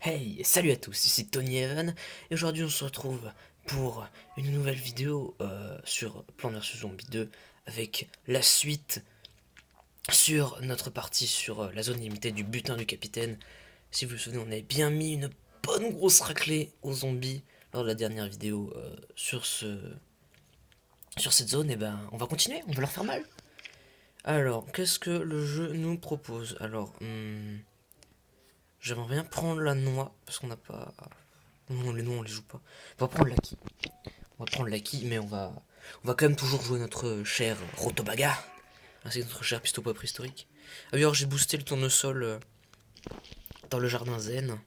Hey, salut à tous, ici Tony Evan, et aujourd'hui on se retrouve pour une nouvelle vidéo sur Plants vs Zombies 2, avec la suite sur notre partie sur la zone limitée du butin du capitaine. Si vous vous souvenez, on avait bien mis une bonne grosse raclée aux zombies lors de la dernière vidéo sur cette zone, et ben on va continuer, on va leur faire mal. Alors, qu'est-ce que le jeu nous propose? Alors, j'aimerais bien prendre la noix, parce qu'on n'a pas... Non, les noix on les joue pas. On va prendre l'acquis. On va prendre l'acquis, mais on va quand même toujours jouer notre cher Rotobaga, ainsi que notre cher Pistopo préhistorique. Ah oui, alors j'ai boosté le tournesol dans le jardin zen.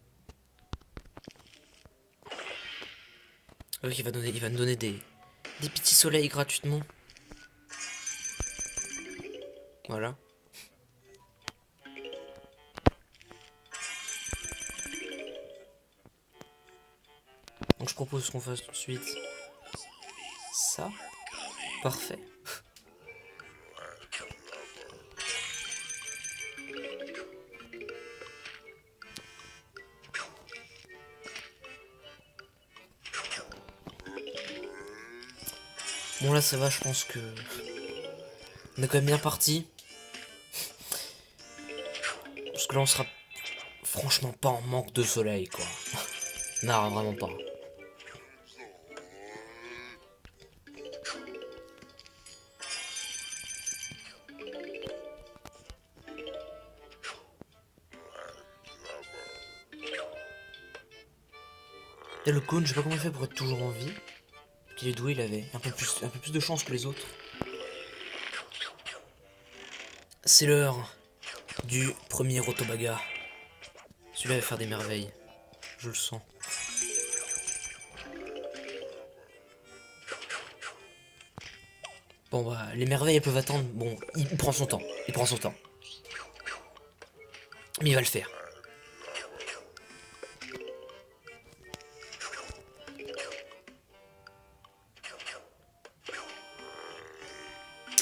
Il va nous donner des petits soleils gratuitement. Voilà. Donc je propose qu'on fasse tout de suite ça. Parfait. Bon là ça va, je pense que on est quand même bien parti. Parce que là on sera franchement pas en manque de soleil quoi. Non, vraiment pas. Et le cône, je sais pas comment il fait pour être toujours en vie. Qu'il est doué, il avait un peu plus de chance que les autres. C'est l'heure du premier Rotobaga. Celui-là va faire des merveilles. Je le sens. Bon bah, les merveilles elles peuvent attendre. Bon, il prend son temps. Il prend son temps. Mais il va le faire.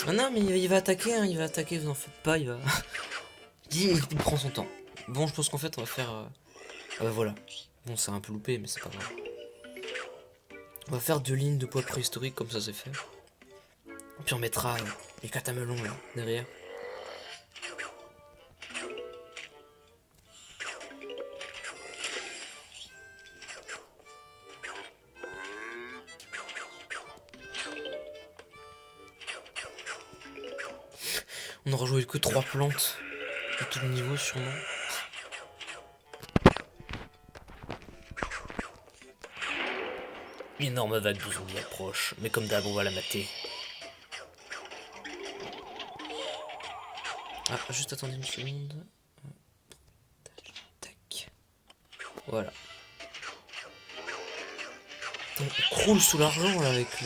Ah non, mais il va attaquer, hein, il va attaquer, vous en faites pas, il va... il prend son temps. Bon, je pense qu'en fait, on va faire... Ah bah voilà. Bon, c'est un peu loupé, mais c'est pas grave. On va faire 2 lignes de poids préhistorique, comme ça c'est fait. Puis on mettra les catamelons, là, derrière. On aura joué que 3 plantes. À tout le niveau, sûrement. Une énorme vague de zombies approche, mais comme d'hab, on va la mater. Ah, juste attendez une seconde. Tac. Voilà. On croule sous l'argent là avec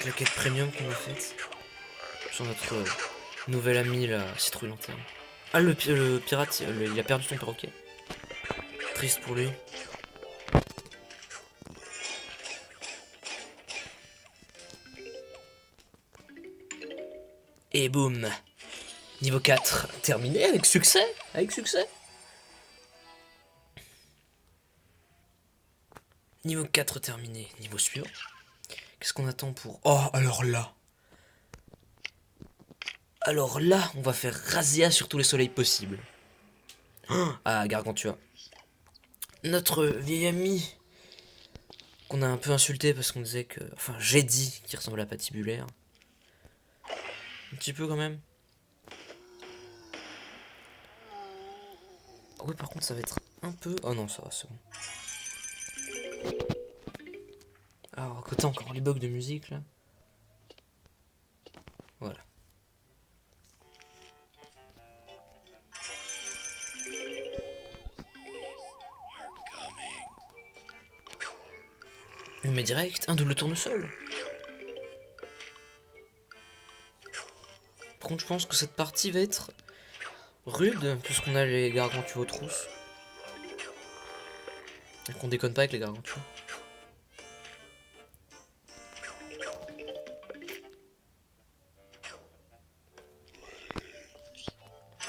la quête premium qu'on a faite. Sur notre nouvel ami la citrouille lanterne. Ah le pirate, il a perdu son perroquet. Triste pour lui. Et boum. Niveau 4 terminé avec succès. Avec succès. Niveau 4 terminé. Niveau suivant. Qu'est-ce qu'on attend pour... Oh, alors là. Alors là, on va faire razzia sur tous les soleils possibles. Ah, Gargantua. Notre vieil ami, qu'on a un peu insulté parce qu'on disait que... Enfin, j'ai dit qu'il ressemblait à Patibulaire. Un petit peu quand même. Oui, par contre, ça va être un peu... Oh non, ça va, c'est bon. Alors, à côté, encore les bugs de musique, là. Voilà. On met direct un double tournesol. Par contre, je pense que cette partie va être rude, puisqu'on a les gargantues aux trousses. Et qu'on déconne pas avec les gargantues.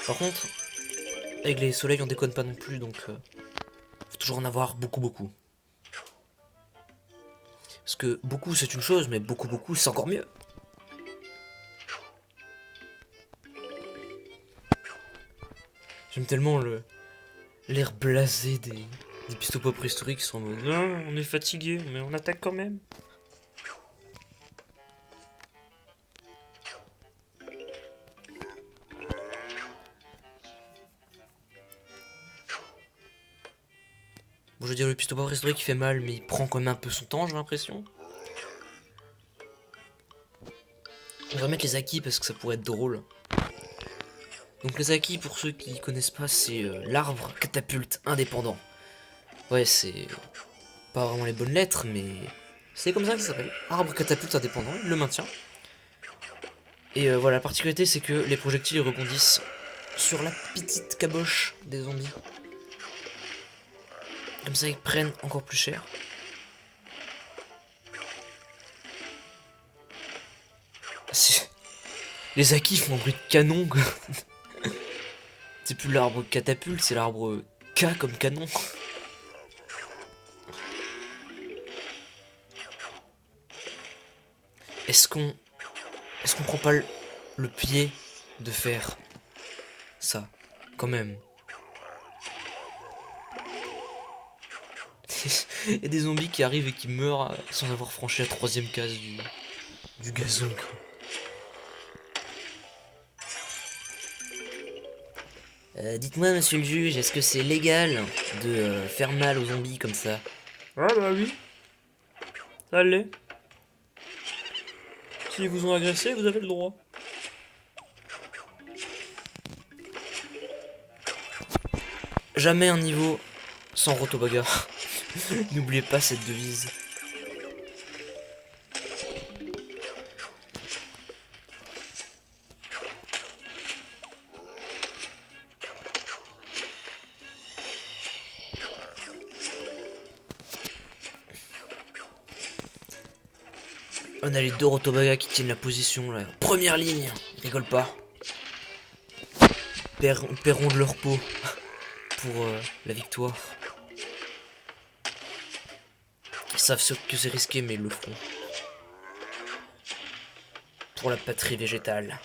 Par contre, Avec les soleils, on déconne pas non plus, donc faut toujours en avoir beaucoup. Parce que beaucoup c'est une chose, mais beaucoup c'est encore mieux. J'aime tellement l'air blasé des pistopos préhistoriques qui sont en mode non, on est fatigué, mais on attaque quand même. Bon, je veux dire, le pistopo préhistorique il fait mal, mais il prend quand même un peu son temps, j'ai l'impression. On va mettre les acquis parce que ça pourrait être drôle. Donc les acquis, pour ceux qui connaissent pas, c'est l'arbre catapulte indépendant. Ouais, c'est pas vraiment les bonnes lettres, mais c'est comme ça que ça s'appelle. Arbre catapulte indépendant, il le maintient. Et voilà, la particularité c'est que les projectiles rebondissent sur la petite caboche des zombies. Comme ça ils prennent encore plus cher. Les acquis font un bruit de canon quoi. C'est plus l'arbre catapulte, c'est l'arbre K comme canon. Est-ce qu'on prend pas le pied de faire ça quand même? Il y a des zombies qui arrivent et qui meurent sans avoir franchi la 3ème case du gazon quoi. Dites-moi, monsieur le juge, est-ce que c'est légal de faire mal aux zombies comme ça? Ah bah oui, ça l'est. S'ils vous ont agressé, vous avez le droit. Jamais un niveau sans rotobaga. N'oubliez pas cette devise. On a les deux rotobagas qui tiennent la position là. Première ligne, ils rigolent pas. Paieront de leur peau pour la victoire. Ils savent que c'est risqué, mais ils le feront. Pour la patrie végétale.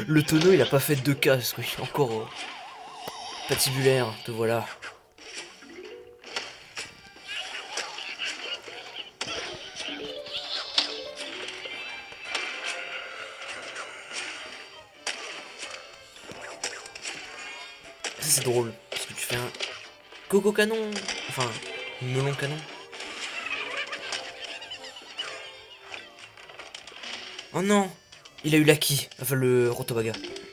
Le tonneau, il a pas fait 2 cases, quoi. Il est encore patibulaire, te voilà. Ça, c'est drôle, parce que tu fais un coco canon, enfin, melon canon. Oh non, il a eu l'acquis, enfin le rotobaga.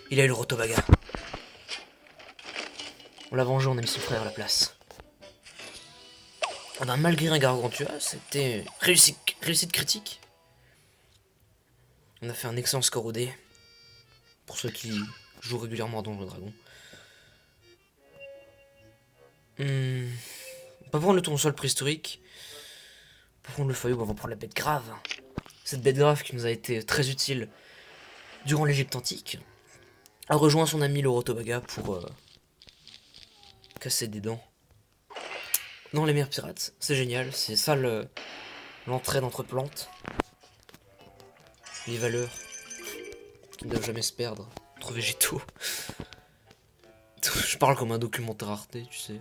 Il a eu le rotobaga. On l'a vengé, on a mis son frère à la place. Ah ben, malgré un gargantua, c'était réussite critique. On a fait un excellent score au dé. Pour ceux qui jouent régulièrement à Donjons et Dragons. On va prendre le tournesol préhistorique. Pour prendre le feuillot, on va prendre la bête grave. Cette bête grave qui nous a été très utile durant l'Égypte antique. A rejoint son ami le rotobaga pour casser des dents. Dans les mers pirates, c'est génial, c'est ça l'entraide entre plantes. Les valeurs qui ne doivent jamais se perdre entre végétaux. Je parle comme un documentaire Arte, tu sais.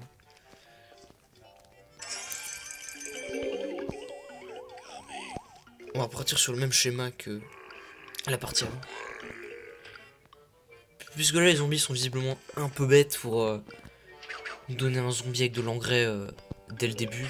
On va partir sur le même schéma que la partie avant. Puisque là les zombies sont visiblement un peu bêtes pour nous donner un zombie avec de l'engrais dès le début.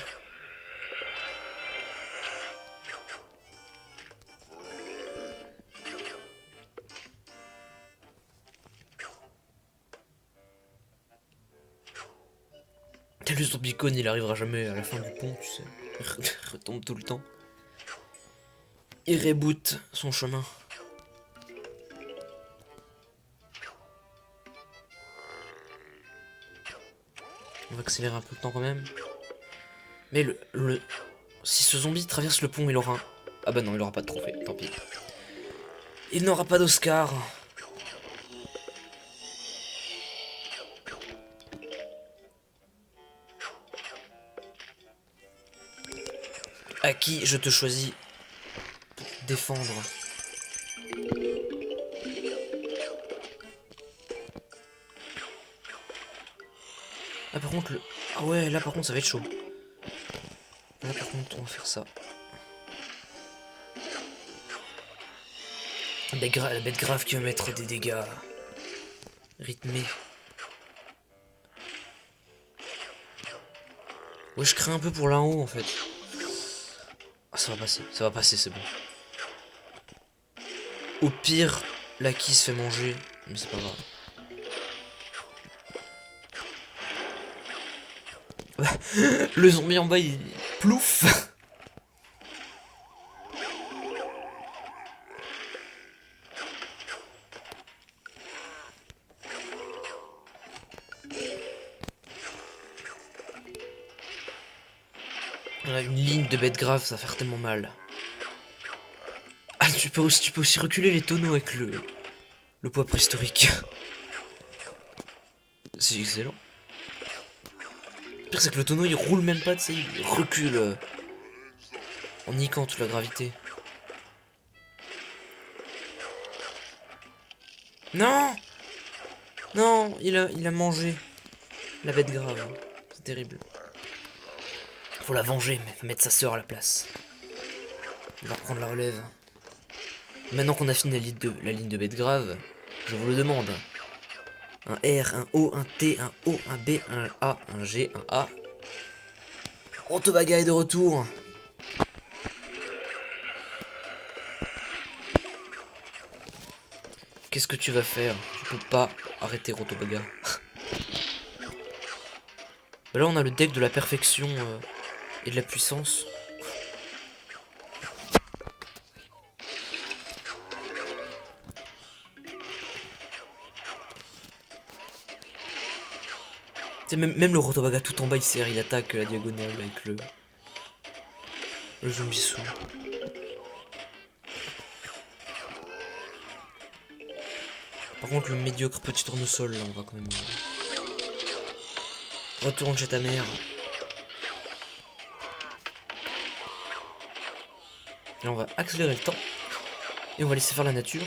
Le zombicone il arrivera jamais à la fin du pont, tu sais. Il retombe tout le temps. Il reboot son chemin. On va accélérer un peu le temps quand même. Mais si ce zombie traverse le pont, il aura un... Ah bah non, il aura pas de trophée, tant pis. Il n'aura pas d'Oscar. À qui je te choisis pour défendre? Ah par contre le... Ah ouais, là par contre ça va être chaud. Là par contre on va faire ça. La bête grave qui va mettre des dégâts rythmés. Ouais, je crains un peu pour là en haut en fait. Ah, ça va passer, c'est bon. Au pire, la qui se fait manger, mais c'est pas grave. Le zombie en bas, il plouf. On a une ligne de bête grave, ça va faire tellement mal. Ah, tu peux aussi reculer les tonneaux avec le poids préhistorique. C'est excellent. Le pire, c'est que le tonneau il roule même pas, tu sais, il recule en niquant toute la gravité. Non! Non, il a mangé la bête grave. C'est terrible. Faut la venger, mais mettre sa sœur à la place. Il va reprendre la relève. Maintenant qu'on a fini la ligne de bête grave, je vous le demande. Un R, un O, un T, un O, un B, un A, un G, un A. Rotobaga est de retour. Qu'est-ce que tu vas faire? Tu peux pas arrêter Rotobaga. Là on a le deck de la perfection et de la puissance. Même le Rotobaga tout en bas il sert, il attaque la diagonale avec le zombie sous. Par contre le médiocre petit tournesol là on va quand même... Retourne chez ta mère. Là on va accélérer le temps. Et on va laisser faire la nature.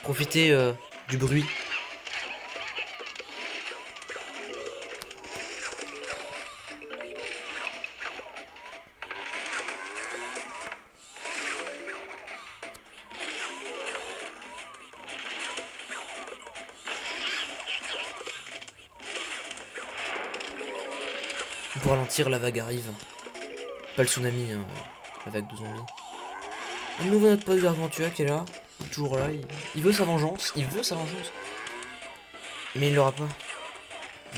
Profiter du bruit. Pour ralentir, la vague arrive. Pas le tsunami, hein, la vague de zombies. À nouveau notre pote Gargantua qui est là. Il est toujours là. Il veut sa vengeance. Il veut sa vengeance. Mais il l'aura pas.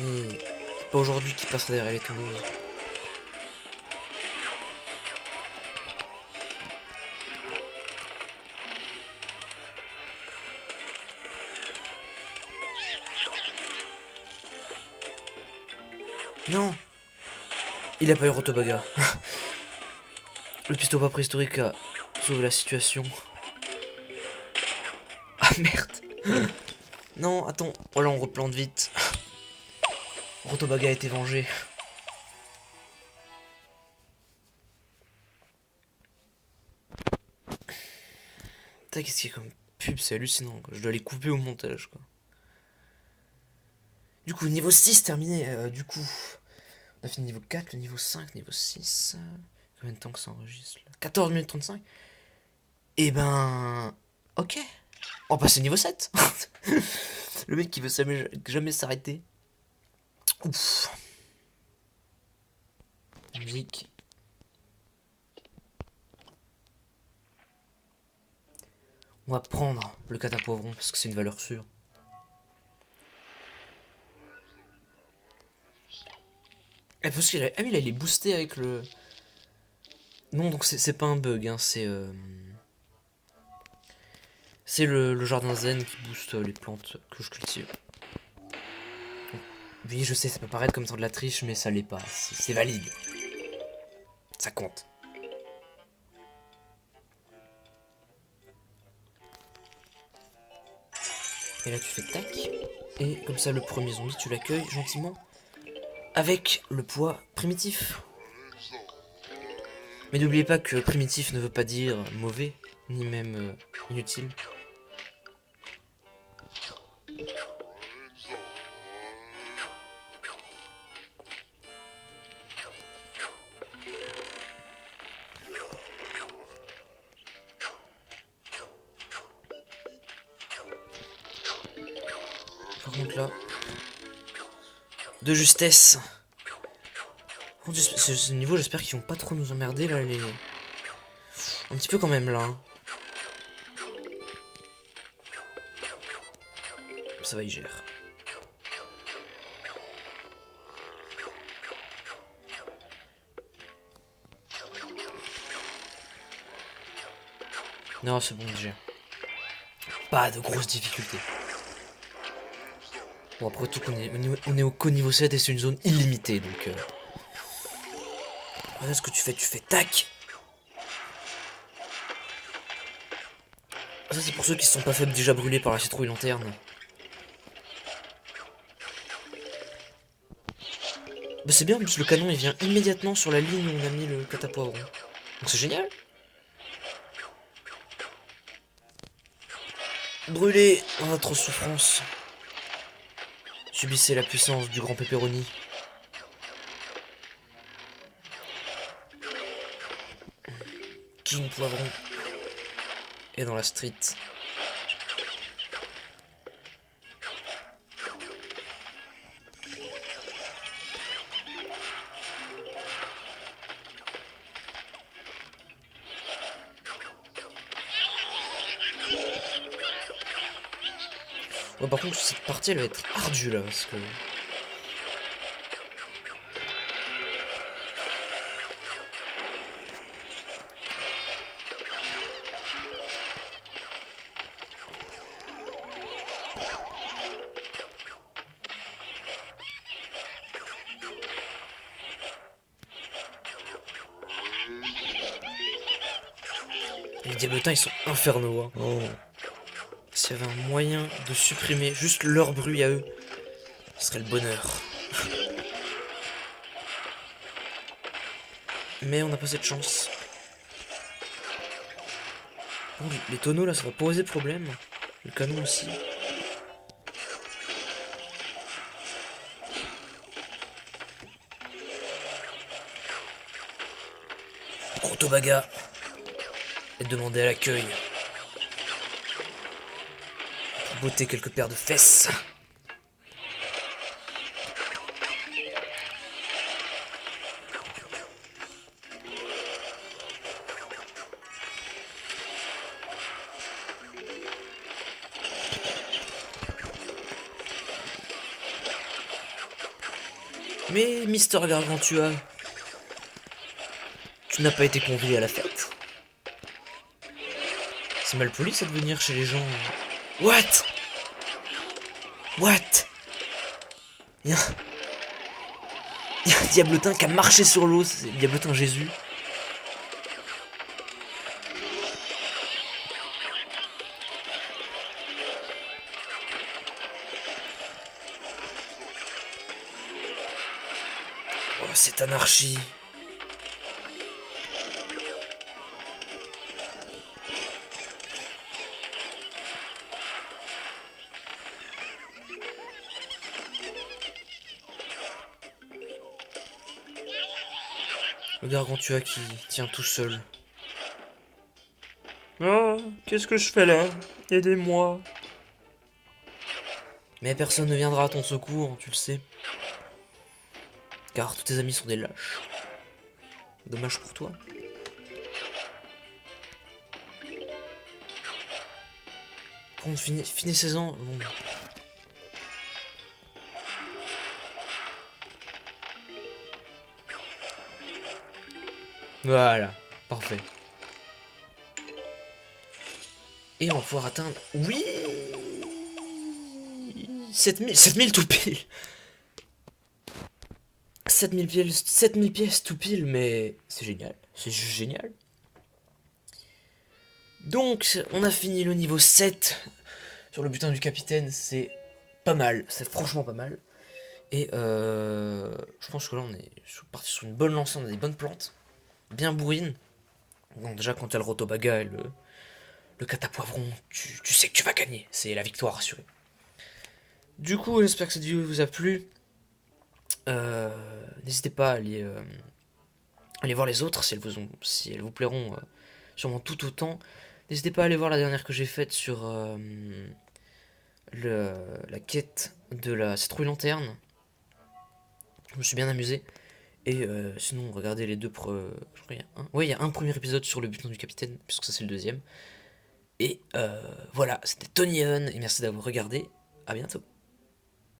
Mais c'est pas aujourd'hui qu'il passera derrière les tonneaux. Non. Il a pas eu Rotobaga. Le pistolet préhistorique a sauvé la situation. Ah merde. Non, attends. Voilà, on replante vite. Rotobaga a été vengé. Putain, qu'est-ce qu'il y a comme pub, c'est hallucinant, quoi. Je dois les couper au montage, quoi. Du coup, niveau 6 terminé. Du coup, on a fini niveau 4, le niveau 5, niveau 6. Combien de temps que ça enregistre là? 14 minutes 35. Et ben... Ok. On va passer niveau 7. Le mec qui veut jamais s'arrêter. Ouf. Musique. On va prendre le catapoivron parce que c'est une valeur sûre. Et parce qu'il a... Ah oui, là, il est boosté avec le... Non, donc c'est pas un bug, hein, c'est... C'est le jardin zen qui booste les plantes que je cultive. Oui, je sais, ça peut paraître comme ça de la triche, mais ça l'est pas. C'est valide. Ça compte. Et là, tu fais tac. Et comme ça, le premier zombie, tu l'accueilles gentiment. Avec le poids primitif. Mais n'oubliez pas que primitif ne veut pas dire mauvais, ni même inutile. Par contre là, de justesse. Par contre, ce niveau, j'espère qu'ils vont pas trop nous emmerder là, les... Un petit peu quand même là. Hein. Ça va, ils gèrent. Non, c'est bon, ils gèrent. Pas de grosses difficultés. Bon, après tout, on est au qu'au niveau 7 et c'est une zone illimitée, donc... Voilà ce que tu fais tac. Ça, c'est pour ceux qui se sont pas fait déjà brûler par la citrouille lanterne. Bah c'est bien, en plus le canon il vient immédiatement sur la ligne où on a mis le catapoivron. Donc c'est génial. Brûlé en atroce souffrance. Subissez la puissance du grand pepperoni. King Poivron est dans la street. Ouais, par contre cette partie elle va être ardue là parce que... Les diablotins ils sont infernaux hein. Oh. S'il y avait un moyen de supprimer juste leur bruit à eux, ce serait le bonheur. Mais on n'a pas cette chance. Oh, les tonneaux là ça va poser problème. Le canon aussi. Kurtobaga est demandé à l'accueil. Pour botter quelques paires de fesses. Mais Mister Gargantua, tu n'as pas été convié à la fête. C'est mal poli ça de venir chez les gens. What? Il y a un diablotin qui a marché sur l'eau, c'est le diablotin Jésus. Oh, cette anarchie. Le Gargantua qui tient tout seul. Ah, qu'est-ce que je fais là? Aidez-moi. Mais personne ne viendra à ton secours, tu le sais. Car tous tes amis sont des lâches. Dommage pour toi. Quand finissez-en. Bon. Voilà, parfait. Et on va pouvoir atteindre... Oui 7000 tout pile. 7000 pièces tout pile, mais c'est génial. C'est juste génial. Donc, on a fini le niveau 7 sur le butin du capitaine. C'est pas mal. C'est franchement pas mal. Et je pense que là, on est parti sur une bonne lancée. On a des bonnes plantes. bien bourrine. Bon, déjà, quand t'as le rotobaga et le catapoivron, tu sais que tu vas gagner. C'est la victoire assurée. Du coup, j'espère que cette vidéo vous a plu. N'hésitez pas à aller voir les autres si elles vous plairont sûrement tout autant. N'hésitez pas à aller voir la dernière que j'ai faite sur la quête de la citrouille lanterne. Je me suis bien amusé. Et sinon, regardez les deux. Je crois qu'il y a un. Ouais, il y a un premier épisode sur le butin du capitaine, puisque ça c'est le deuxième. Et voilà, c'était Tony Evan, et merci d'avoir regardé. À bientôt.